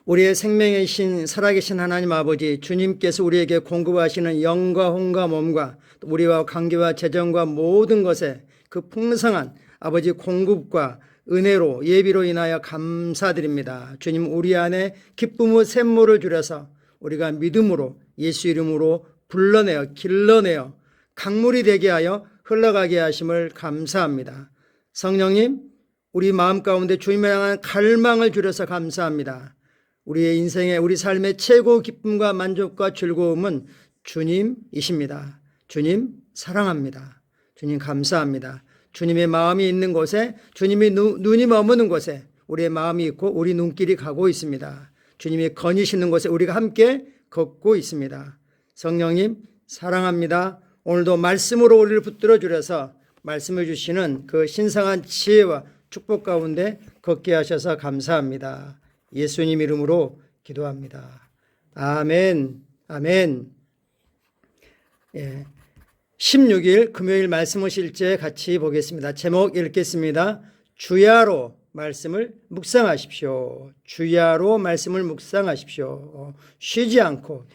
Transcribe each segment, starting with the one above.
우리의 생명의 신 살아계신 하나님 아버지, 주님께서 우리에게 공급하시는 영과 혼과 몸과 우리와 관계와 재정과 모든 것에 그 풍성한 아버지 공급과 은혜로 예비로 인하여 감사드립니다. 주님, 우리 안에 기쁨의 샘물을 줄여서 우리가 믿음으로 예수 이름으로 불러내어 길러내어 강물이 되게 하여 흘러가게 하심을 감사합니다. 성령님, 우리 마음 가운데 주님을 향한 갈망을 줄여서 감사합니다. 우리의 인생의 우리 삶의 최고 기쁨과 만족과 즐거움은 주님이십니다. 주님 사랑합니다. 주님 감사합니다. 주님의 마음이 있는 곳에, 주님의 눈이 머무는 곳에 우리의 마음이 있고 우리 눈길이 가고 있습니다. 주님이 거니시는 곳에 우리가 함께 걷고 있습니다. 성령님 사랑합니다. 오늘도 말씀으로 우리를 붙들어 주려서 말씀을 주시는 그 신성한 지혜와 축복 가운데 걷게 하셔서 감사합니다. 예수님 이름으로 기도합니다. 아멘. 아멘. 16일 금요일 말씀의 실제 같이 보겠습니다. 제목 읽겠습니다. 주야로 말씀을 묵상하십시오. 주야로 말씀을 묵상하십시오. 쉬지 않고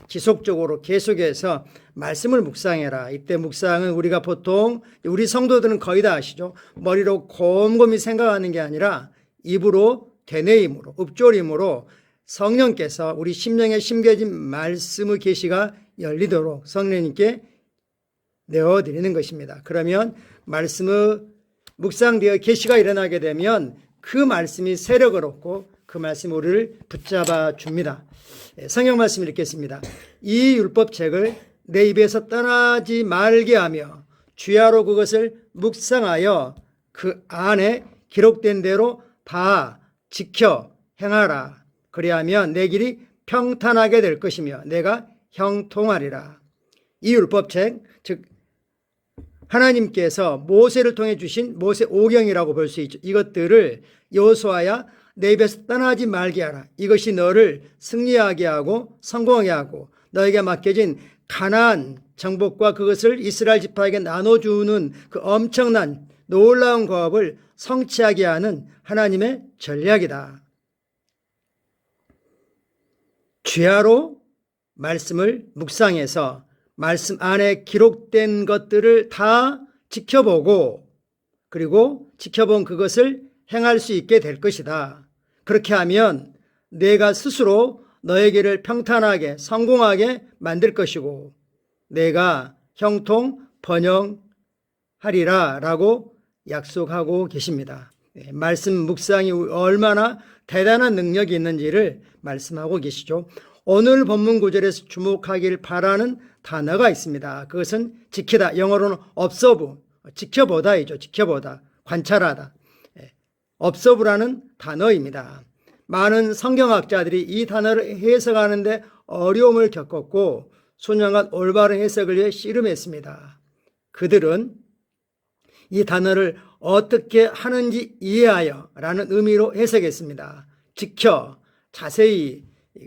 지속적으로 계속해서 말씀을 묵상해라. 이때 묵상은 우리가 보통 우리 성도들은 거의 다 아시죠. 머리로 곰곰이 생각하는 게 아니라 입으로 되뇌임으로 읊조림으로 성령께서 우리 심령에 심겨진 말씀의 계시가 열리도록 성령님께 내어드리는 것입니다. 그러면 말씀의 묵상되어 계시가 일어나게 되면 그 말씀이 세력을 얻고 그 말씀이 우리를 붙잡아 줍니다. 성경 말씀 읽겠습니다. 이 율법책을 내 입에서 떠나지 말게 하며 주야로 그것을 묵상하여 그 안에 기록된 대로 다 지켜 행하라. 그리하면 내 길이 평탄하게 될 것이며 내가 형통하리라. 이 율법책, 즉 하나님께서 모세를 통해 주신 모세 오경이라고 볼 수 있죠. 이것들을 여호수아야 내 입에서 떠나지 말게 하라. 이것이 너를 승리하게 하고 성공하게 하고 너에게 맡겨진 가나안 정복과 그것을 이스라엘 지파에게 나눠주는 그 엄청난 놀라운 거업을 성취하게 하는 하나님의 전략이다. 주야로 말씀을 묵상해서 말씀 안에 기록된 것들을 다 지켜보고 그리고 지켜본 그것을 행할 수 있게 될 것이다. 그렇게 하면 내가 스스로 너의 길을 평탄하게 성공하게 만들 것이고 내가 형통 번영하리라 라고 약속하고 계십니다. 말씀 묵상이 얼마나 대단한 능력이 있는지를 말씀하고 계시죠. 오늘 본문 구절에서 주목하길 바라는 단어가 있습니다. 그것은 지키다, 영어로는 observe, 지켜보다이죠. 지켜보다, 관찰하다. observe라는 단어입니다. 많은 성경학자들이 이 단어를 해석하는데 어려움을 겪었고 소명한 올바른 해석을 위해 씨름했습니다. 그들은 이 단어를 어떻게 하는지 이해하여 라는 의미로 해석했습니다. 지켜, 자세히,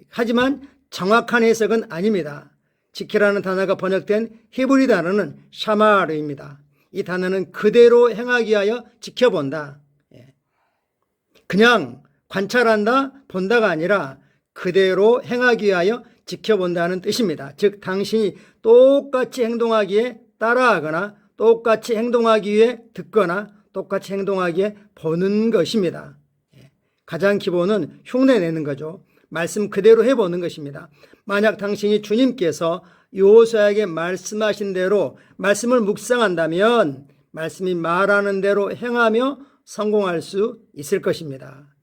하지만 정확한 해석은 아닙니다. 지키라는 단어가 번역된 히브리 단어는 샤마르입니다. 이 단어는 그대로 행하기 위하여 지켜본다. 그냥 관찰한다, 본다가 아니라 그대로 행하기 위하여 지켜본다는 뜻입니다. 즉 당신이 똑같이 행동하기에 따라하거나 똑같이 행동하기 위해 듣거나 똑같이 행동하기 위해 보는 것입니다. 가장 기본은 흉내내는 거죠. 말씀 그대로 해보는 것입니다. 만약 당신이 주님께서 여호수아에게 말씀하신 대로 말씀을 묵상한다면 말씀이 말하는 대로 행하며 성공할 수 있을 것입니다.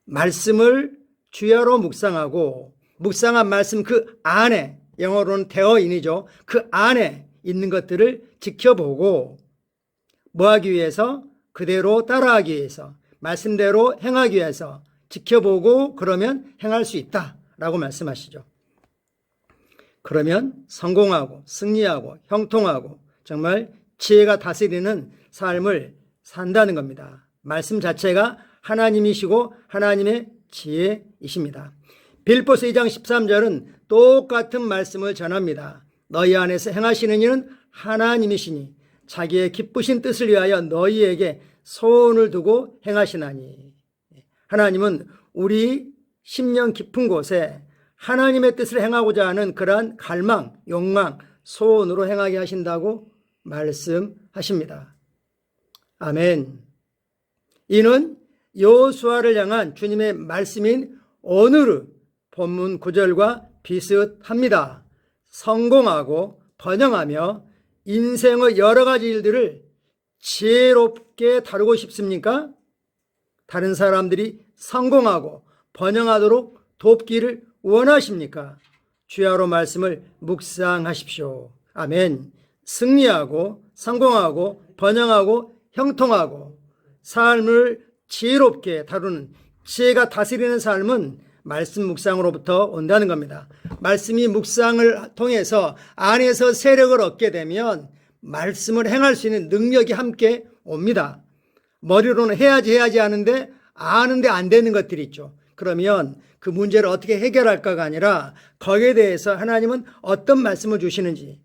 말씀을 주야로 묵상하고 묵상한 말씀 그 안에, 영어로는 대어인이죠. 그 안에 있는 것들을 지켜보고 뭐 하기 위해서? 그대로 따라하기 위해서, 말씀대로 행하기 위해서 지켜보고 그러면 행할 수 있다라고 말씀하시죠. 그러면 성공하고 승리하고 형통하고 정말 지혜가 다스리는 삶을 산다는 겁니다. 말씀 자체가 하나님이시고 하나님의 지혜이십니다. 빌보스 2장 13절은 똑같은 말씀을 전합니다. 너희 안에서 행하시는 이는 하나님이시니 자기의 기쁘신 뜻을 위하여 너희에게 소원을 두고 행하시나니. 하나님은 우리 심령 깊은 곳에 하나님의 뜻을 행하고자 하는 그러한 갈망, 욕망, 소원으로 행하게 하신다고 말씀하십니다. 아멘. 이는 여호수아를 향한 주님의 말씀인 오늘 본문 구절과 비슷합니다. 성공하고 번영하며 인생의 여러 가지 일들을 지혜롭게 다루고 싶습니까? 다른 사람들이 성공하고 번영하도록 돕기를 원하십니까? 주야로 말씀을 묵상하십시오. 아멘. 승리하고 성공하고 번영하고 형통하고 삶을 지혜롭게 다루는 지혜가 다스리는 삶은 말씀 묵상으로부터 온다는 겁니다. 말씀이 묵상을 통해서 안에서 세력을 얻게 되면 말씀을 행할 수 있는 능력이 함께 옵니다. 머리로는 해야지 하는데 아는데 안 되는 것들이 있죠. 그러면 그 문제를 어떻게 해결할까가 아니라 거기에 대해서 하나님은 어떤 말씀을 주시는지,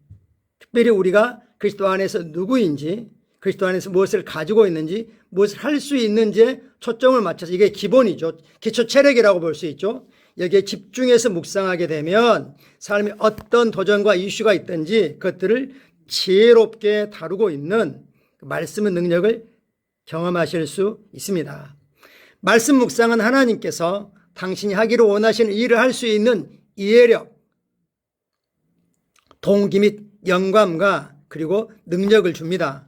특별히 우리가 그리스도 안에서 누구인지, 그리스도 안에서 무엇을 가지고 있는지, 무엇을 할 수 있는지에 초점을 맞춰서, 이게 기본이죠. 기초 체력이라고 볼 수 있죠. 여기에 집중해서 묵상하게 되면 삶에 어떤 도전과 이슈가 있든지 그것들을 지혜롭게 다루고 있는 말씀의 능력을 경험하실 수 있습니다. 말씀 묵상은 하나님께서 당신이 하기를 원하시는 일을 할 수 있는 이해력, 동기 및 영감과 그리고 능력을 줍니다.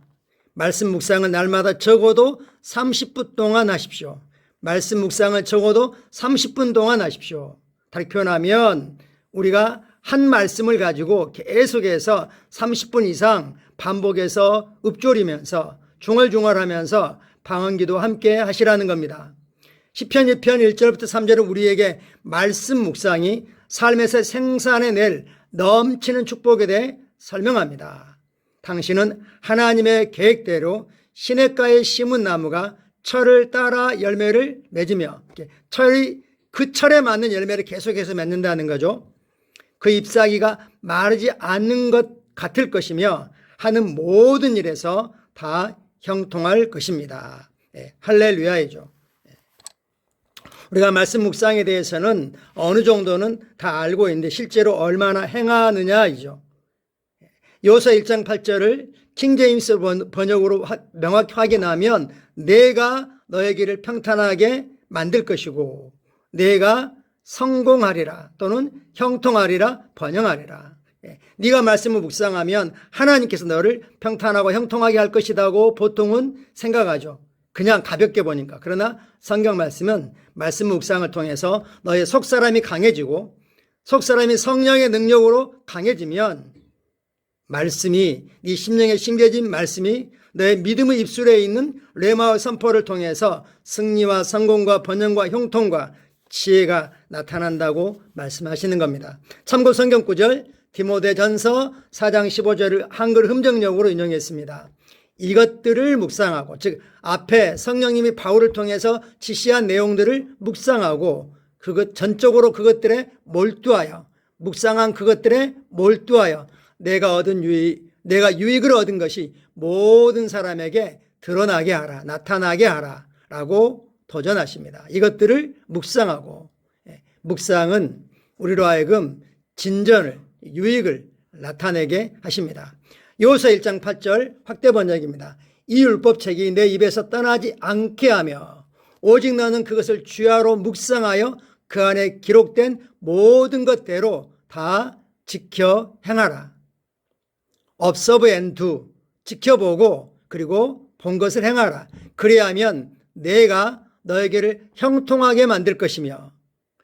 말씀 묵상은 날마다 적어도 30분 동안 하십시오. 말씀 묵상을 적어도 30분 동안 하십시오. 다르게 표현하면 우리가 한 말씀을 가지고 계속해서 30분 이상 반복해서 읊조리면서 중얼중얼하면서 방언기도 함께 하시라는 겁니다. 시편 1편 1절부터 3절은 우리에게 말씀 묵상이 삶에서 생산해낼 넘치는 축복에 대해 설명합니다. 당신은 하나님의 계획대로 시냇가에 심은 나무가 철을 따라 열매를 맺으며 철이 그 철에 맞는 열매를 계속해서 맺는다는 거죠. 그 잎사귀가 마르지 않는 것 같을 것이며 하는 모든 일에서 다 형통할 것입니다. 할렐루야이죠. 우리가 말씀 묵상에 대해서는 어느 정도는 다 알고 있는데 실제로 얼마나 행하느냐이죠. 요서 1장 8절을 킹제임스 번역으로 명확히 확인하면 내가 너의 길을 평탄하게 만들 것이고 내가 성공하리라 또는 형통하리라 번영하리라. 네가 말씀을 묵상하면 하나님께서 너를 평탄하고 형통하게 할 것이라고 보통은 생각하죠. 그냥 가볍게 보니까. 그러나 성경 말씀은 말씀 묵상을 통해서 너의 속사람이 강해지고 속사람이 성령의 능력으로 강해지면 말씀이 네 심령에 심겨진 말씀이 너의 믿음의 입술에 있는 레마의 선포를 통해서 승리와 성공과 번영과 형통과 지혜가 나타난다고 말씀하시는 겁니다. 참고 성경 구절 디모데전서 4장 15절을 한글 흠정역으로 인용했습니다. 이것들을 묵상하고, 즉 앞에 성령님이 바울을 통해서 지시한 내용들을 묵상하고 그것 전적으로 그것들에 몰두하여 묵상한 그것들에 몰두하여 내가 유익을 얻은 것이 모든 사람에게 드러나게 하라, 나타나게 하라 라고 도전하십니다. 이것들을 묵상하고, 묵상은 우리로 하여금 진전을, 유익을 나타내게 하십니다. 요서 1장 8절 확대 번역입니다. 이 율법책이 내 입에서 떠나지 않게 하며 오직 너는 그것을 주야로 묵상하여 그 안에 기록된 모든 것대로 다 지켜 행하라. observe and do, 지켜보고 그리고 본 것을 행하라. 그래야하면 내가 너에게를 형통하게 만들 것이며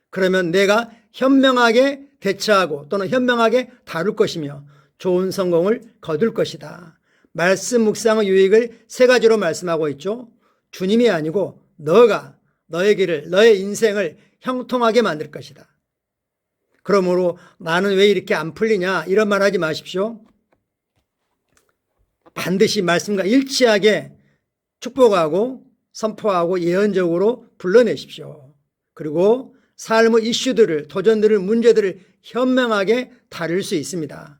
그러면 내가 현명하게 대처하고 또는 현명하게 다룰 것이며 좋은 성공을 거둘 것이다. 말씀 묵상의 유익을 세 가지로 말씀하고 있죠. 주님이 아니고 너가 너의 길을, 너의 인생을 형통하게 만들 것이다. 그러므로 나는 왜 이렇게 안 풀리냐 이런 말 하지 마십시오. 반드시 말씀과 일치하게 축복하고 선포하고 예언적으로 불러내십시오. 그리고 삶의 이슈들을, 도전들을, 문제들을 현명하게 다룰 수 있습니다.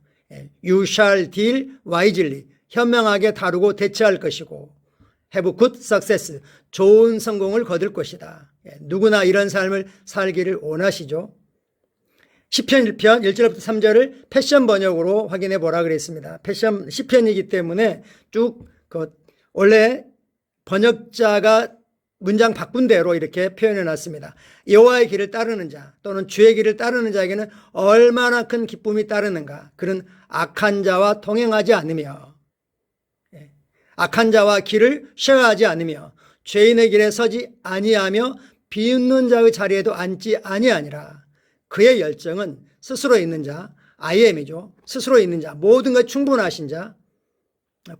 You shall deal wisely, 현명하게 다루고 대처할 것이고 have good success, 좋은 성공을 거둘 것이다. 누구나 이런 삶을 살기를 원하시죠. 시편 1편 1절부터 3절을 패션 번역으로 확인해 보라 그랬습니다. 패션 시편이기 때문에 쭉 원래 번역자가 문장 바꾼 대로 이렇게 표현해 놨습니다. 여호와의 길을 따르는 자 또는 주의 길을 따르는 자에게는 얼마나 큰 기쁨이 따르는가. 그는 악한 자와 동행하지 않으며, 악한 자와 길을 쉐어하지 않으며, 죄인의 길에 서지 아니하며, 비웃는 자의 자리에도 앉지 아니하니라. 그의 열정은 스스로 있는 자, IM이죠. 스스로 있는 자, 모든 것 충분하신 자,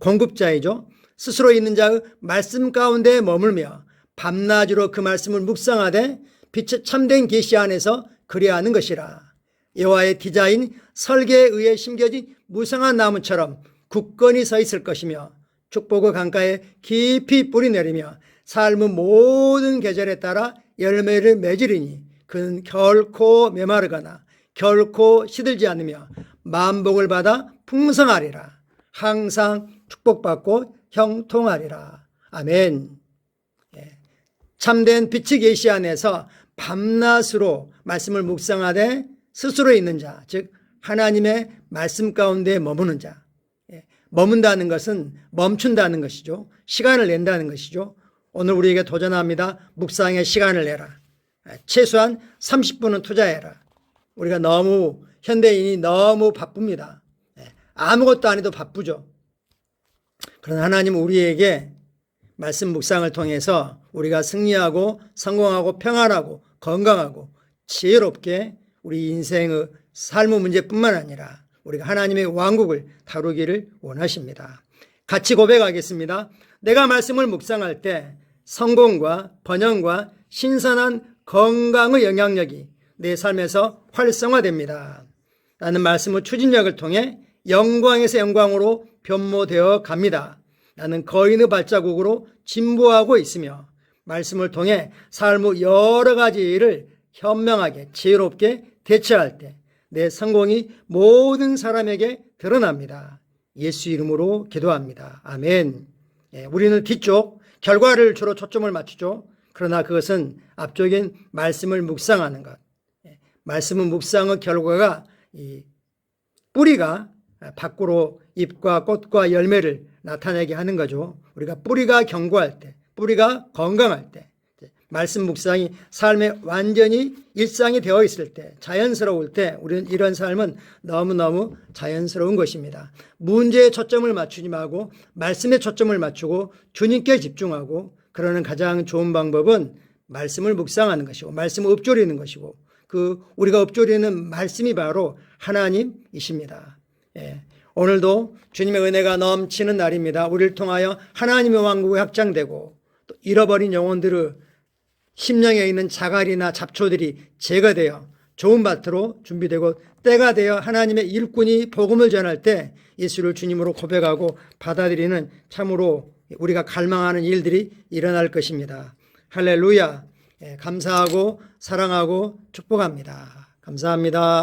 공급자이죠. 스스로 있는 자의 말씀 가운데 머물며 밤낮으로 그 말씀을 묵상하되 빛의 참된 계시 안에서 그리하는 것이라. 여호와의 디자인 설계에 의해 심겨진 무성한 나무처럼 굳건히 서 있을 것이며 축복의 강가에 깊이 뿌리 내리며 삶의 모든 계절에 따라 열매를 맺으리니 그는 결코 메마르거나 결코 시들지 않으며 만복을 받아 풍성하리라. 항상 축복받고 형통하리라. 아멘. 참된 빛의 계시 안에서 밤낮으로 말씀을 묵상하되 스스로 있는 자, 즉 하나님의 말씀 가운데 머무는 자. 머문다는 것은 멈춘다는 것이죠. 시간을 낸다는 것이죠. 오늘 우리에게 도전합니다. 묵상에 시간을 내라. 최소한 30분은 투자해라. 우리가 현대인이 너무 바쁩니다. 아무것도 안 해도 바쁘죠. 그러나 하나님은 우리에게 말씀 묵상을 통해서 우리가 승리하고 성공하고 평안하고 건강하고 지혜롭게 우리 인생의 삶의 문제뿐만 아니라 우리가 하나님의 왕국을 다루기를 원하십니다. 같이 고백하겠습니다. 내가 말씀을 묵상할 때 성공과 번영과 신선한 건강의 영향력이 내 삶에서 활성화됩니다. 나는 말씀의 추진력을 통해 영광에서 영광으로 변모되어 갑니다. 나는 거인의 발자국으로 진보하고 있으며 말씀을 통해 삶의 여러 가지 일을 현명하게 지혜롭게 대처할 때 내 성공이 모든 사람에게 드러납니다. 예수 이름으로 기도합니다. 아멘. 우리는 뒤쪽 결과를 주로 초점을 맞추죠. 그러나 그것은 앞쪽인 말씀을 묵상하는 것. 말씀의 묵상의 결과가 이 뿌리가 밖으로 잎과 꽃과 열매를 나타내게 하는 거죠. 우리가 뿌리가 견고할 때, 뿌리가 건강할 때, 말씀 묵상이 삶에 완전히 일상이 되어 있을 때, 자연스러울 때 우리는 이런 삶은 너무너무 자연스러운 것입니다. 문제에 초점을 맞추지 말고 말씀에 초점을 맞추고 주님께 집중하고 그러는 가장 좋은 방법은 말씀을 묵상하는 것이고 말씀을 읊조리는 것이고 우리가 읊조리는 말씀이 바로 하나님이십니다. 오늘도 주님의 은혜가 넘치는 날입니다. 우리를 통하여 하나님의 왕국이 확장되고 또 잃어버린 영혼들의 심령에 있는 자갈이나 잡초들이 제거되어 좋은 밭으로 준비되고 때가 되어 하나님의 일꾼이 복음을 전할 때 예수를 주님으로 고백하고 받아들이는 참으로 우리가 갈망하는 일들이 일어날 것입니다. 할렐루야. 감사하고 사랑하고 축복합니다. 감사합니다.